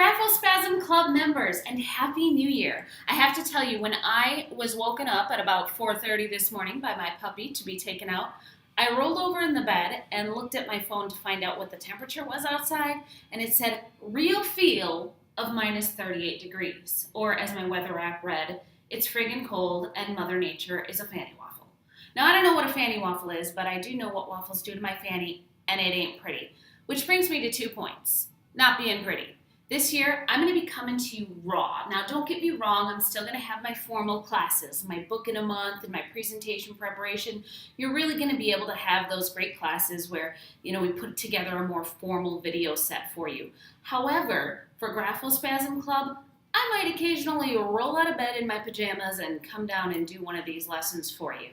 Graphospasm Club members, and Happy New Year. I have to tell you, when I was woken up at about 4:30 this morning by my puppy to be taken out, I rolled over in the bed and looked at my phone to find out what the temperature was outside, and it said real feel of minus 38 degrees, or as my weather app read, it's friggin' cold and Mother Nature is a fanny waffle. Now, I don't know what a fanny waffle is, but I do know what waffles do to my fanny, and it ain't pretty. Which brings me to 2 points. Not being pretty. This year, I'm going to be coming to you raw. Now, don't get me wrong, I'm still going to have my formal classes, my book in a month, and my presentation preparation. You're really going to be able to have those great classes where, we put together a more formal video set for you. However, for Graphospasm Club, I might occasionally roll out of bed in my pajamas and come down and do one of these lessons for you.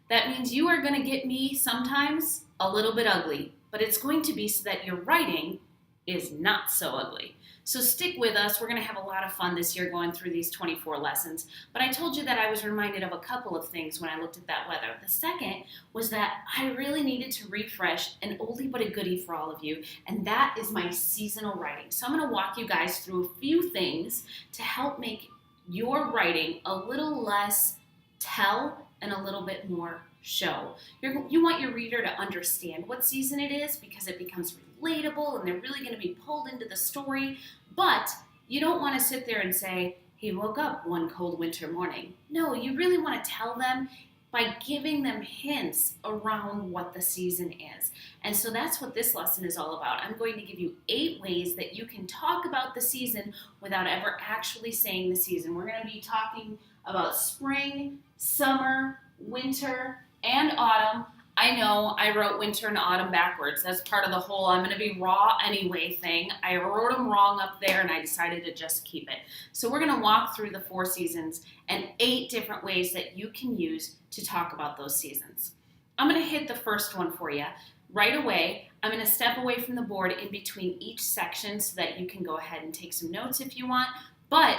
That means you are going to get me sometimes a little bit ugly, but it's going to be so that your writing is not so ugly. So stick with us. We're going to have a lot of fun this year going through these 24 lessons. But I told you that I was reminded of a couple of things when I looked at that weather. The second was that I really needed to refresh an oldie but a goodie for all of you, and that is my seasonal writing. So I'm going to walk you guys through a few things to help make your writing a little less tell and a little bit more show. You want your reader to understand what season it is because it becomes relatable and they're really going to be pulled into the story, but you don't want to sit there and say, he woke up one cold winter morning. No, you really want to tell them by giving them hints around what the season is. And so that's what this lesson is all about. I'm going to give you 8 ways that you can talk about the season without ever actually saying the season. We're going to be talking about spring, summer, winter, and autumn. I know I wrote winter and autumn backwards. That's part of the whole I'm going to be raw anyway thing. I wrote them wrong up there and I decided to just keep it. So we're going to walk through the 4 seasons and 8 different ways that you can use to talk about those seasons. I'm going to hit the first one for you right away. I'm going to step away from the board in between each section so that you can go ahead and take some notes if you want. But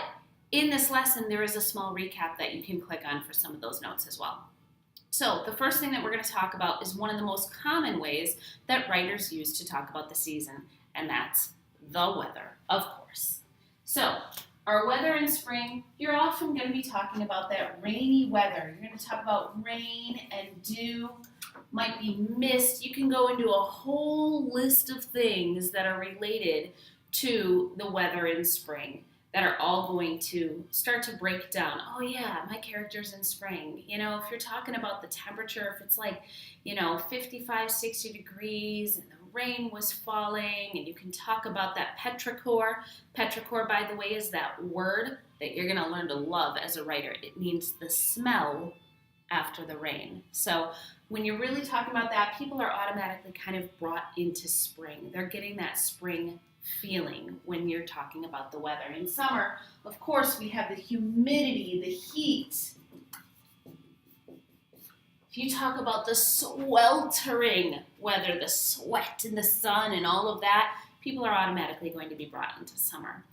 in this lesson, there is a small recap that you can click on for some of those notes as well. So the first thing that we're going to talk about is one of the most common ways that writers use to talk about the season, and that's the weather, of course. So our weather in spring, you're often going to be talking about that rainy weather. You're going to talk about rain and dew, might be mist. You can go into a whole list of things that are related to the weather in spring that are all going to start to break down. Oh yeah, my character's in spring. If you're talking about the temperature, if it's like, 55, 60 degrees and the rain was falling, and you can talk about that petrichor. Petrichor, by the way, is that word that you're going to learn to love as a writer. It means the smell after the rain. So when you're really talking about that, people are automatically kind of brought into spring. They're getting that spring feeling when you're talking about the weather. In summer, of course, we have the humidity, the heat. If you talk about the sweltering weather, the sweat and the sun and all of that, people are automatically going to be brought into summer.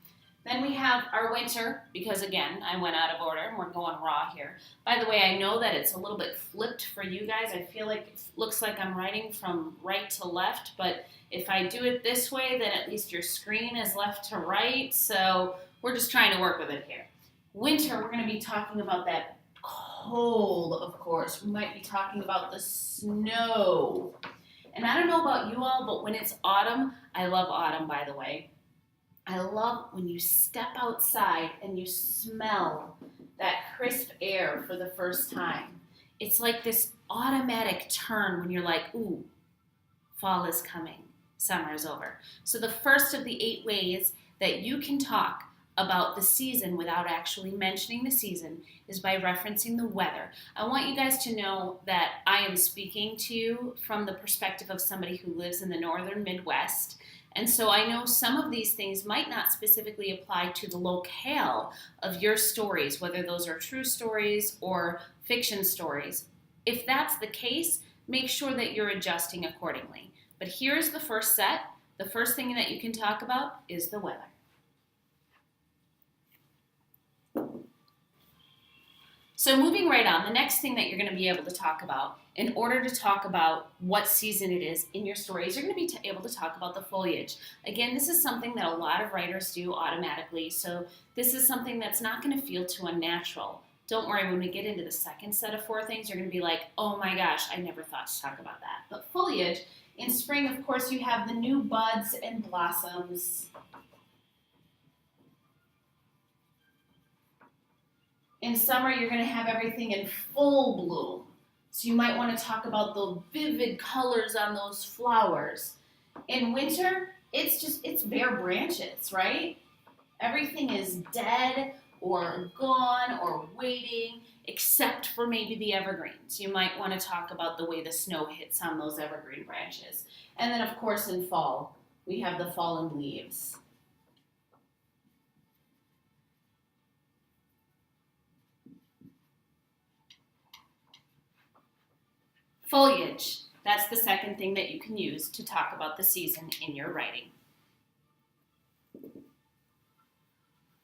Then we have our winter, because again, I went out of order and we're going raw here. By the way, I know that it's a little bit flipped for you guys. I feel like it looks like I'm writing from right to left, but if I do it this way, then at least your screen is left to right. So we're just trying to work with it here. Winter, we're going to be talking about that cold, of course. We might be talking about the snow. And I don't know about you all, but when it's autumn, I love autumn, by the way. I love when you step outside and you smell that crisp air for the first time. It's like this automatic turn when you're like, ooh, fall is coming, summer is over. So the first of the 8 ways that you can talk about the season without actually mentioning the season is by referencing the weather. I want you guys to know that I am speaking to you from the perspective of somebody who lives in the northern Midwest. And so I know some of these things might not specifically apply to the locale of your stories, whether those are true stories or fiction stories. If that's the case, make sure that you're adjusting accordingly. But here's the first set. The first thing that you can talk about is the weather. So moving right on, the next thing that you're going to be able to talk about in order to talk about what season it is in your stories, you're going to be able to talk about the foliage. Again, this is something that a lot of writers do automatically, so this is something that's not going to feel too unnatural. Don't worry, when we get into the second set of 4 things, you're going to be like, oh my gosh, I never thought to talk about that. But foliage, in spring, of course, you have the new buds and blossoms. In summer, you're going to have everything in full bloom. So you might want to talk about the vivid colors on those flowers. In winter, it's bare branches, right? Everything is dead or gone or waiting, except for maybe the evergreens. You might want to talk about the way the snow hits on those evergreen branches. And then, of course, in fall, we have the fallen leaves. Foliage. That's the second thing that you can use to talk about the season in your writing.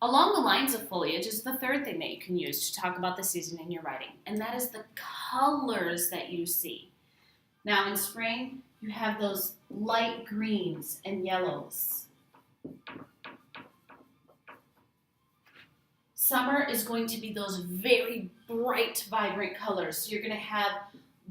Along the lines of foliage is the third thing that you can use to talk about the season in your writing, and that is the colors that you see. Now in spring, you have those light greens and yellows. Summer is going to be those very bright, vibrant colors. So you're going to have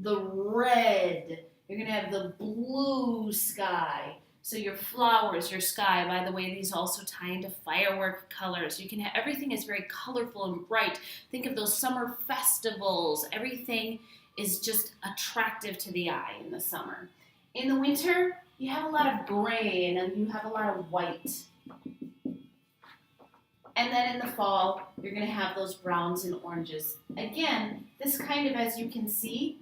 the red, you're going to have the blue sky. So your flowers, your sky, by the way, these also tie into firework colors. You can have, everything is very colorful and bright. Think of those summer festivals. Everything is just attractive to the eye in the summer. In the winter, you have a lot of gray and you have a lot of white. And then in the fall, you're going to have those browns and oranges. Again, this kind of, as you can see,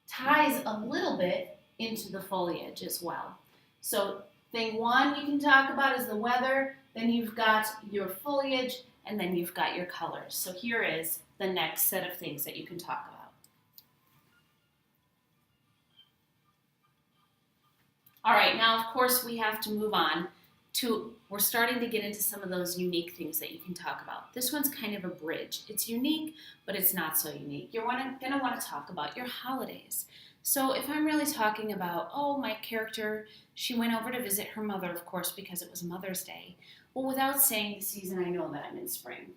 ties a little bit into the foliage as well. So thing 1 you can talk about is the weather, then you've got your foliage, and then you've got your colors. So here is the next set of things that you can talk about. All right, now of course we have to move on to, we're starting to get into some of those unique things that you can talk about. This one's kind of a bridge. It's unique, but it's not so unique. You're going to want to talk about your holidays. So if I'm really talking about, oh, my character, she went over to visit her mother, of course, because it was Mother's Day. Well, without saying the season, I know that I'm in spring.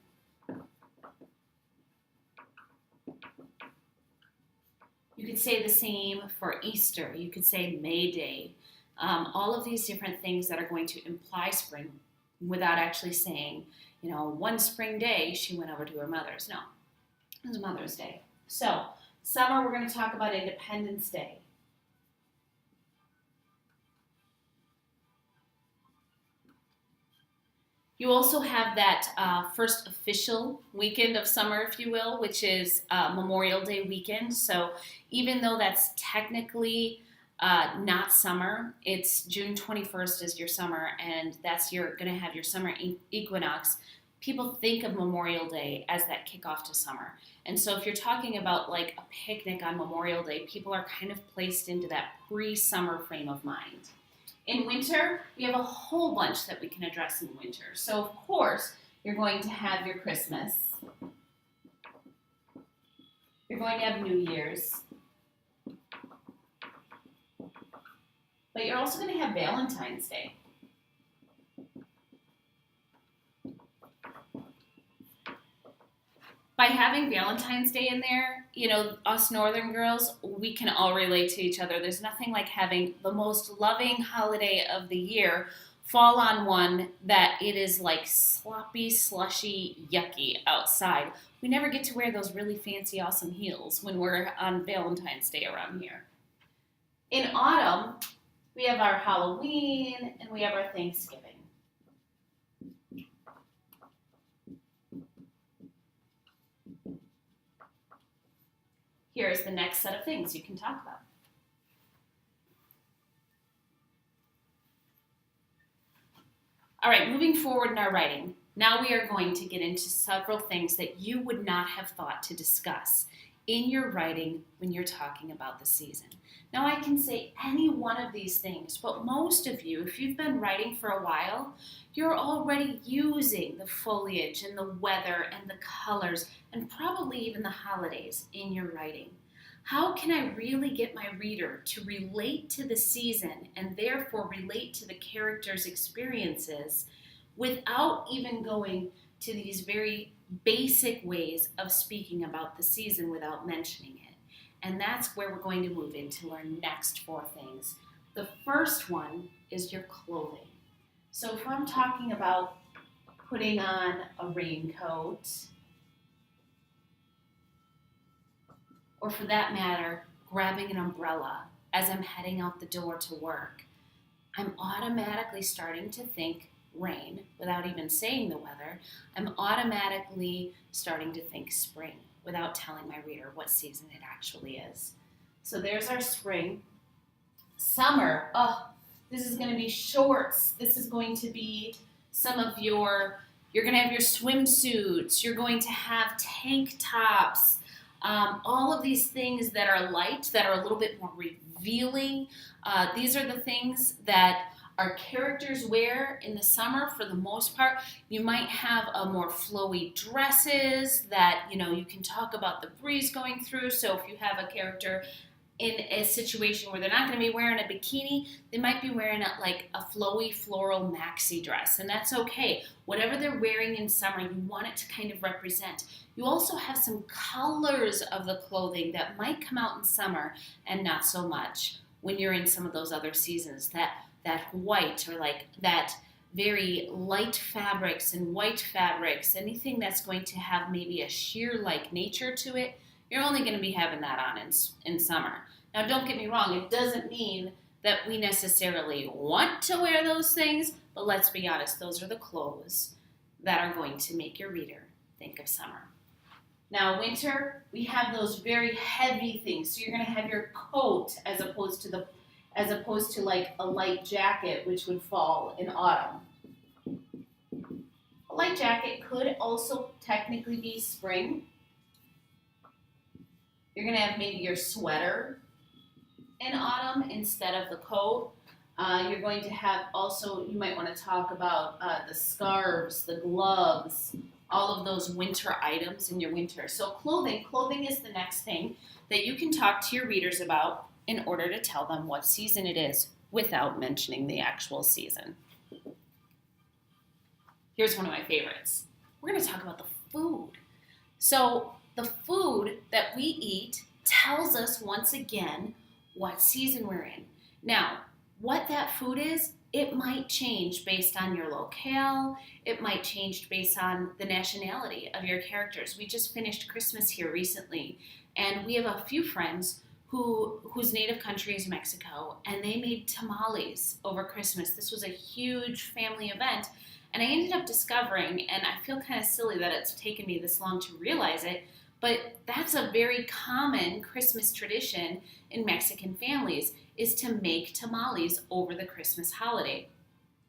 You could say the same for Easter. You could say May Day. All of these different things that are going to imply spring without actually saying, you know, one spring day she went over to her mother's. No, it was Mother's Day. So summer, we're going to talk about Independence Day. You also have that first official weekend of summer, if you will, which is Memorial Day weekend. So even though that's technically not summer, it's June 21st is your summer, and that's you're going to have your summer equinox. People think of Memorial Day as that kickoff to summer. And so if you're talking about like a picnic on Memorial Day, people are kind of placed into that pre-summer frame of mind. In winter, we have a whole bunch that we can address in winter. So of course, you're going to have your Christmas. You're going to have New Year's. But you're also going to have Valentine's Day. By having Valentine's Day in there, you know, us Northern girls, we can all relate to each other. There's nothing like having the most loving holiday of the year fall on one that it is like sloppy, slushy, yucky outside. We never get to wear those really fancy, awesome heels when we're on Valentine's Day around here. In autumn, we have our Halloween and we have our Thanksgiving. Here's the next set of things you can talk about. All right, moving forward in our writing, now we are going to get into several things that you would not have thought to discuss in your writing when you're talking about the season. Now I can say any one of these things, but most of you, if you've been writing for a while, you're already using the foliage and the weather and the colors and probably even the holidays in your writing. How can I really get my reader to relate to the season and therefore relate to the characters' experiences without even going to these very basic ways of speaking about the season without mentioning it? And that's where we're going to move into our next 4 things. The first one is your clothing. So if I'm talking about putting on a raincoat, or for that matter, grabbing an umbrella as I'm heading out the door to work, I'm automatically starting to think rain without even saying the weather. I'm automatically starting to think spring without telling my reader what season it actually is. So there's our spring. Summer, this is going to be shorts. This is going to be some of you're going to have your swimsuits. You're going to have tank tops. All of these things that are light, that are a little bit more revealing. These are the things that our characters wear in the summer for the most part. You might have a more flowy dresses that, you can talk about the breeze going through. So if you have a character in a situation where they're not going to be wearing a bikini, they might be wearing a flowy floral maxi dress, and that's okay. Whatever they're wearing in summer, you want it to kind of represent. You also have some colors of the clothing that might come out in summer and not so much when you're in some of those other seasons. That white, or that very light fabrics and white fabrics, anything that's going to have maybe a sheer-like nature to it, you're only going to be having that on in summer. Now, don't get me wrong, it doesn't mean that we necessarily want to wear those things, but let's be honest, those are the clothes that are going to make your reader think of summer. Now, winter, we have those very heavy things. So you're going to have your coat as opposed to like a light jacket, which would fall in autumn. A light jacket could also technically be spring. You're going to have maybe your sweater in autumn instead of the coat. You're going to have also, you might want to talk about the scarves, the gloves, all of those winter items in your winter. So clothing is the next thing that you can talk to your readers about in order to tell them what season it is without mentioning the actual season. Here's one of my favorites. We're going to talk about the food. So the food that we eat tells us once again what season we're in. Now, what that food is, it might change based on your locale. It might change based on the nationality of your characters. We just finished Christmas here recently, and we have a few friends whose native country is Mexico, and they made tamales over Christmas. This was a huge family event, and I ended up discovering, and I feel kind of silly that it's taken me this long to realize it, but that's a very common Christmas tradition in Mexican families, is to make tamales over the Christmas holiday.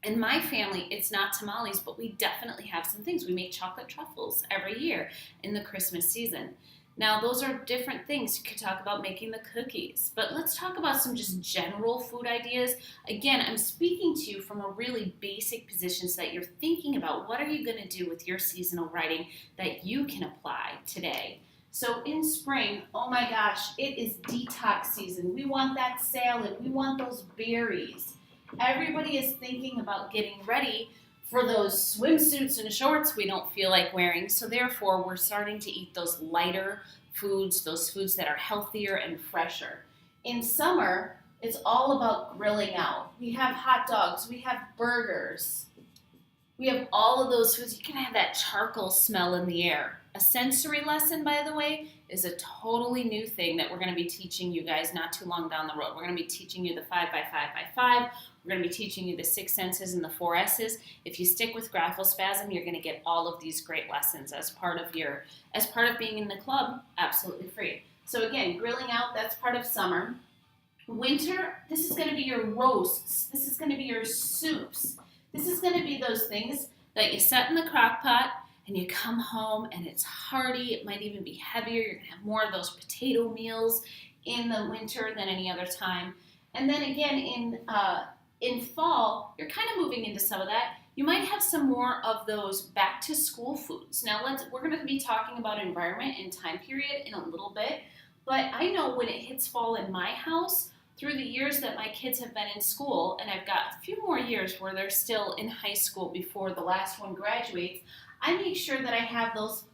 In my family, it's not tamales, but we definitely have some things. We make chocolate truffles every year in the Christmas season. Now, those are different things. You could talk about making the cookies, but let's talk about some just general food ideas. Again, I'm speaking to you from a really basic position so that you're thinking about what are you going to do with your seasonal writing that you can apply today. So in spring, oh my gosh, it is detox season. We want that salad. We want those berries. Everybody is thinking about getting ready for those swimsuits and shorts we don't feel like wearing. So therefore, we're starting to eat those lighter foods, those foods that are healthier and fresher. In summer, it's all about grilling out. We have hot dogs. We have burgers. We have all of those foods. You can have that charcoal smell in the air. A sensory lesson, by the way, is a totally new thing that we're going to be teaching you guys not too long down the road. We're going to be teaching you the 5x5x5. We're going to be teaching you the 6 senses and the 4 S's. If you stick with Graphospasm, you're going to get all of these great lessons as part of being in the club, absolutely free. So again, grilling out, that's part of summer. Winter, this is going to be your roasts. This is going to be your soups. This is going to be those things that you set in the crock pot and you come home and it's hearty. It might even be heavier. You're going to have more of those potato meals in the winter than any other time. And then again, in fall, you're kind of moving into some of that. You might have some more of those back to school foods. Now we're going to be talking about environment and time period in a little bit, But I know when it hits fall in my house, through the years that my kids have been in school, and I've got a few more years where they're still in high school before the last one graduates, I make sure that I have those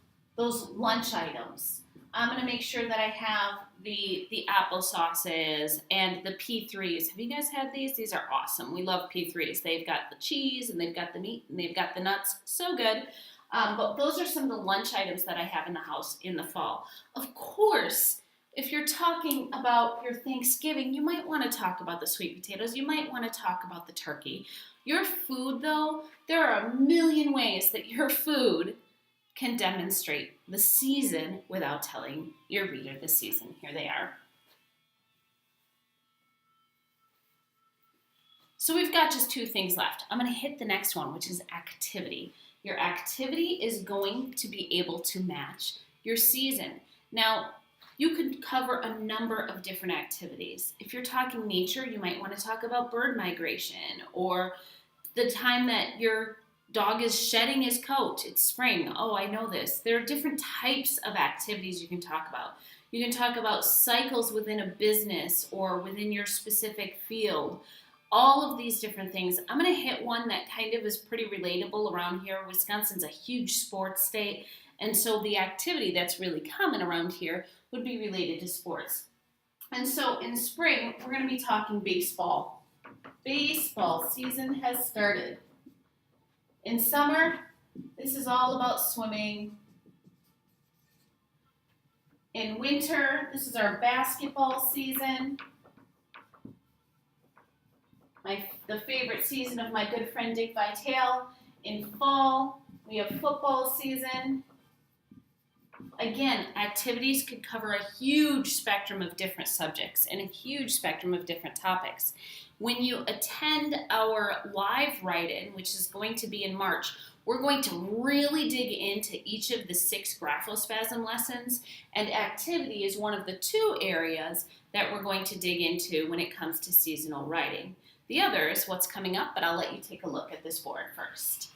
lunch items. I'm going to make sure that I have the applesauces and the P3s. Have you guys had these? These are awesome. We love P3s. They've got the cheese and they've got the meat and they've got the nuts. So good. But those are some of the lunch items that I have in the house in the fall. Of course, if you're talking about your Thanksgiving, you might want to talk about the sweet potatoes. You might want to talk about the turkey. Your food, though, there are a million ways that your food can demonstrate the season without telling your reader the season. Here they are. So we've got just two things left. I'm going to hit the next one, which is activity. Your activity is going to be able to match your season. Now, you could cover a number of different activities. If you're talking nature, you might want to talk about bird migration or the time that your dog is shedding his coat. It's spring. Oh, I know this. There are different types of activities you can talk about. You can talk about cycles within a business or within your specific field. All of these different things. I'm going to hit one that kind of is pretty relatable around here. Wisconsin's a huge sports state, and so the activity that's really common around here would be related to sports. And so in spring, we're going to be talking baseball. Baseball season has started. In summer, this is all about swimming. In winter, this is our basketball season. The favorite season of my good friend Dick Vitale. In fall, we have football season. Again, activities could cover a huge spectrum of different subjects and a huge spectrum of different topics. When you attend our live write-in, which is going to be in March, we're going to really dig into each of the 6 Graphospasm lessons, and activity is one of the 2 areas that we're going to dig into when it comes to seasonal writing. The other is what's coming up, but I'll let you take a look at this board first.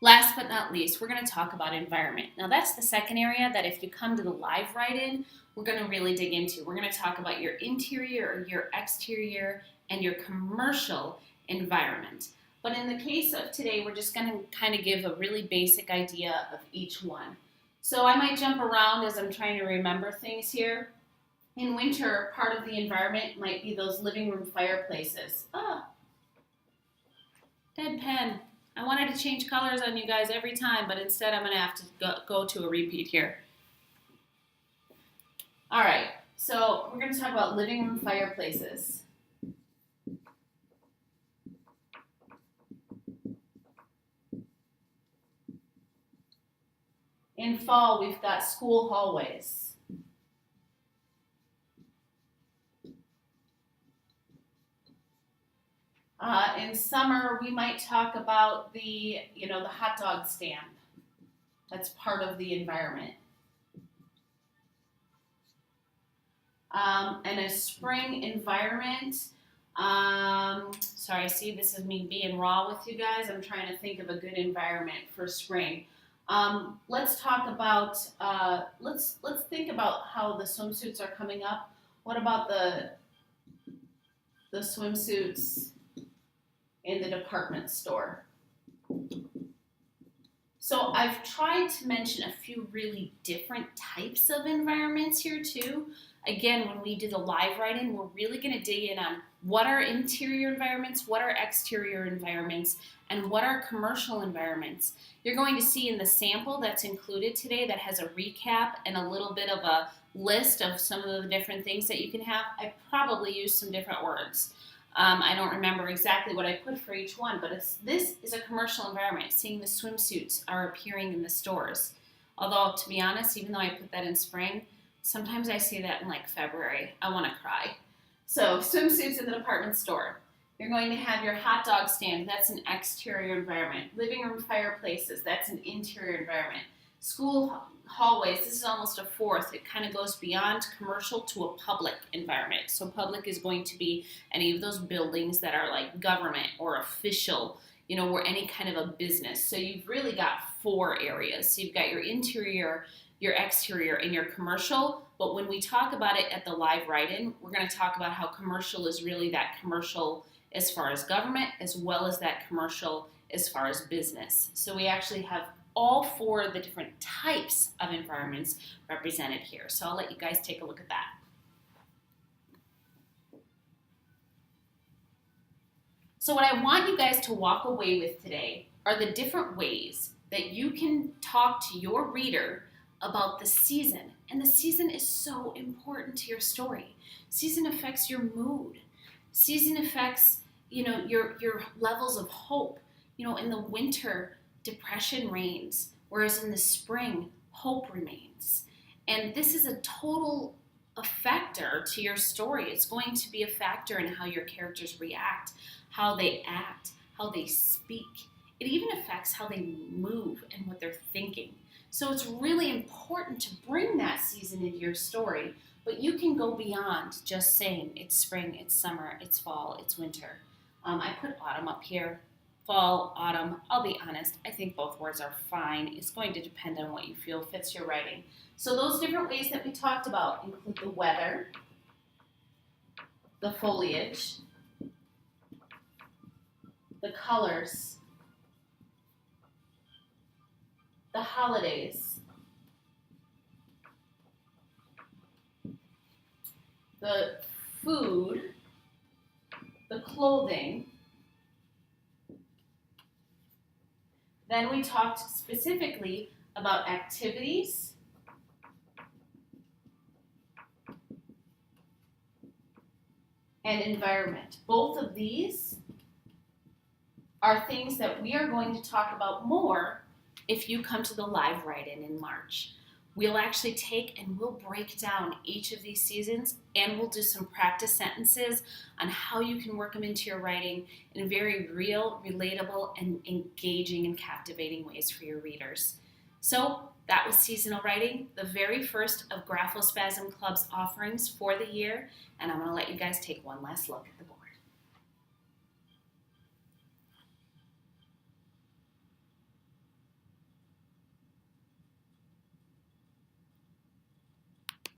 Last but not least, we're going to talk about environment. Now that's the second area that if you come to the live write-in, we're going to really dig into. We're going to talk about your interior or your exterior and your commercial environment. But in the case of today, we're just going to kind of give a really basic idea of each one. So I might jump around as I'm trying to remember things here. In winter, part of the environment might be those living room fireplaces. Dead pen. I wanted to change colors on you guys every time, but instead I'm going to have to go to a repeat here. All right, so we're going to talk about living room fireplaces. In fall, we've got school hallways. In summer, we might talk about the hot dog stand. That's part of the environment. And a spring environment. Sorry, see, this is me being raw with you guys. I'm trying to think of a good environment for spring. Let's talk about, let's think about how the swimsuits are coming up. What about the swimsuits in the department store? So I've tried to mention a few really different types of environments here too. Again, when we do the live write-in, we're really going to dig in on what are interior environments, what are exterior environments, and what are commercial environments. You're going to see in the sample that's included today that has a recap and a little bit of a list of some of the different things that you can have. I probably used some different words. I don't remember exactly what I put for each one, but this is a commercial environment. Seeing the swimsuits are appearing in the stores. Although, to be honest, even though I put that in spring, sometimes I see that in like February. I want to cry. So, swimsuits in the department store. You're going to have your hot dog stand. That's an exterior environment. Living room fireplaces. That's an interior environment. School hallways. This is almost a fourth. It kind of goes beyond commercial to a public environment. So public is going to be any of those buildings that are like government or official we're any kind of a business. So you've really got 4 areas. So you've got your interior, your exterior, and your commercial. But when we talk about it at the live write-in, we're going to talk about how commercial is really that commercial as far as government, as well as that commercial as far as business. So we actually have all 4 of the different types of environments represented here. So I'll let you guys take a look at that. So what I want you guys to walk away with today are the different ways that you can talk to your reader about the season. And the season is so important to your story. Season affects your mood. Season affects, your levels of hope. In the winter, depression reigns, whereas in the spring, hope remains. And this is a total factor to your story. It's going to be a factor in how your characters react, how they act, how they speak. It even affects how they move and what they're thinking. So it's really important to bring that season into your story, but you can go beyond just saying it's spring, it's summer, it's fall, it's winter. I put autumn up here. Fall, autumn, I'll be honest, I think both words are fine. It's going to depend on what you feel fits your writing. So those different ways that we talked about include the weather, the foliage, the colors, the holidays, the food, the clothing. Then we talked specifically about activities, and environment. Both of these are things that we are going to talk about more if you come to the live write-in March. We'll actually take and we'll break down each of these seasons, and we'll do some practice sentences on how you can work them into your writing in very real, relatable, and engaging and captivating ways for your readers. So that was seasonal writing, the very first of Graphospasm Club's offerings for the year, and I'm going to let you guys take one last look at the board.